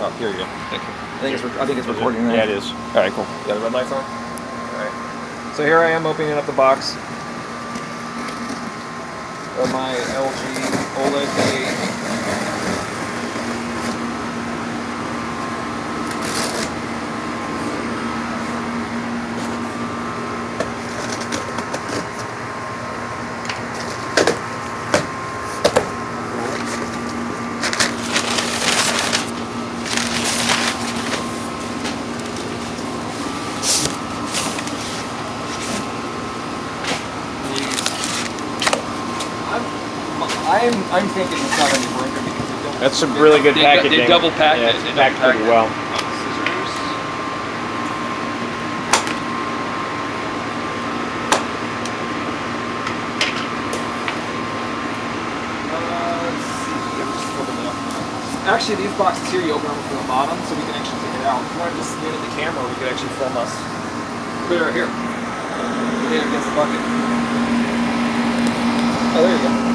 Oh, here you go. Thank you. I think it's recording now. Yeah, it is. All right, cool. You got the red lights on? Alright. So here I am opening up the box of my LG OLED V8. I'm thinking it's not going to be broken because they don't. That's some really good packaging. They double packed it. It's packed pretty well. Scissors. Actually, these boxes here, you open them from the bottom, so we can actually take it out. If you want to just lean at the camera, we could actually film us. Put it right here. Put it against the bucket. Oh, there you go.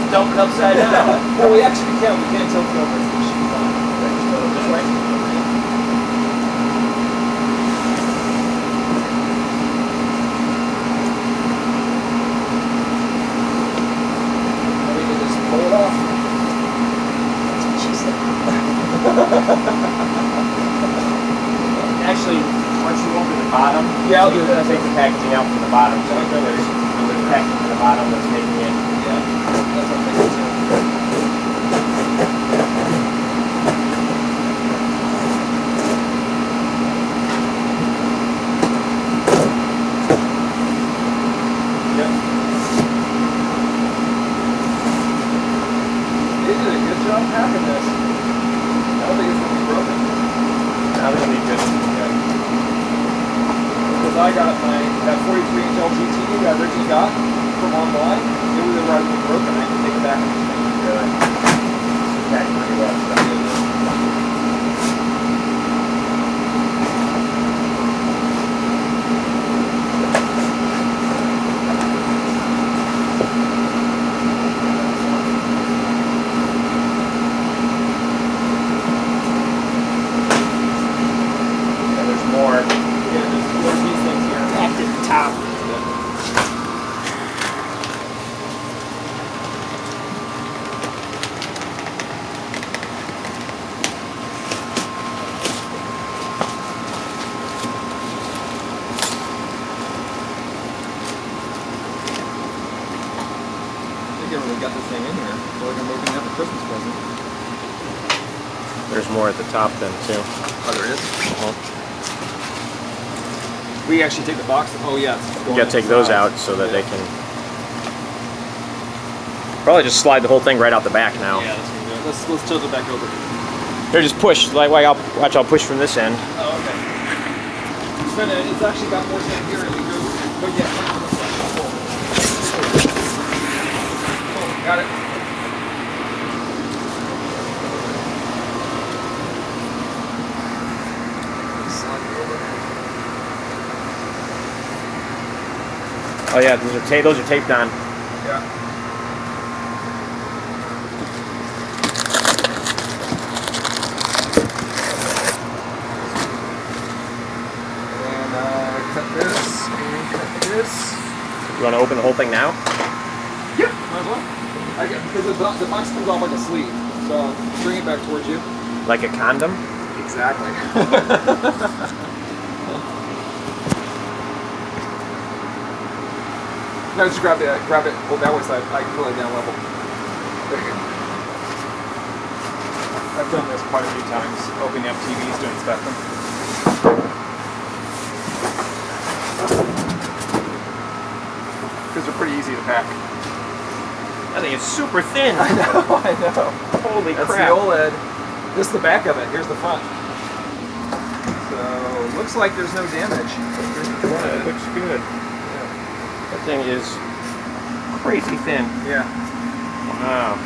Dump it upside down. Well, we actually can't. We can't tilt it over. So the sheet's on. This way. We can just pull it off. That's what she said. Actually, once you open the bottom, yeah, I'll do that. Take the packaging out from the bottom. So there's packaging from the bottom that's making it. Yeah. That's what I'm thinking too. Yep. They did a good job packing this. I don't think it's going to be broken. Now they're going to be good. Yeah. Because I got that 43-inch LG TV that I originally got from online. It was already broken. I can take it back and just make it good. It's packed pretty well. Yeah, there's more. Yeah, there's these things here. Packed at the top. I think I really got this thing in here. I feel like I'm opening up a Christmas present. There's more at the top then too. Oh, there is? We actually take the box. Oh, yeah. You gotta take those out so that they can. Probably just slide the whole thing right out the back now. Yeah, that's gonna do it. Let's tilt it back over. Here, just push. Like, I'll push from this end. Oh, okay. It's actually got more stuff here. And you go, but yeah, on this side. Cool. Got it. Slide it over. Oh yeah, those are taped on. Yeah. Cut this and cut this. You want to open the whole thing now? Yep, might as well. Because the box comes off like a sleeve, so bring it back towards you. Like a condom? Exactly. No, just grab it, hold that way side. I can pull it down level. There you go. I've done this quite a few times, opening up TVs to inspect them. Because they're pretty easy to pack. I think it's super thin. I know. Holy That's crap. the OLED. This is the back of it. Here's the front. So, looks like there's no damage. Yeah, it looks good. That thing is crazy thin. Yeah. Wow.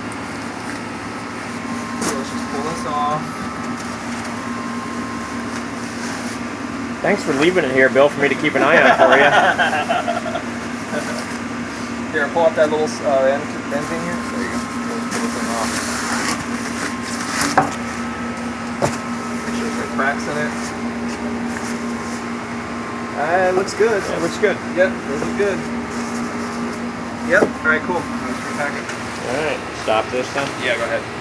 So let's just pull this off. Thanks for leaving it here, Bill, for me to keep an eye on for you. Here, pull up that little end thing here. There you go. Pull the thing off. Make sure there's no cracks in it. It looks good. Yeah, it looks good. Yep, those look good. Yep. All right, cool. Let's repack it. All right, stop this then. Yeah, go ahead.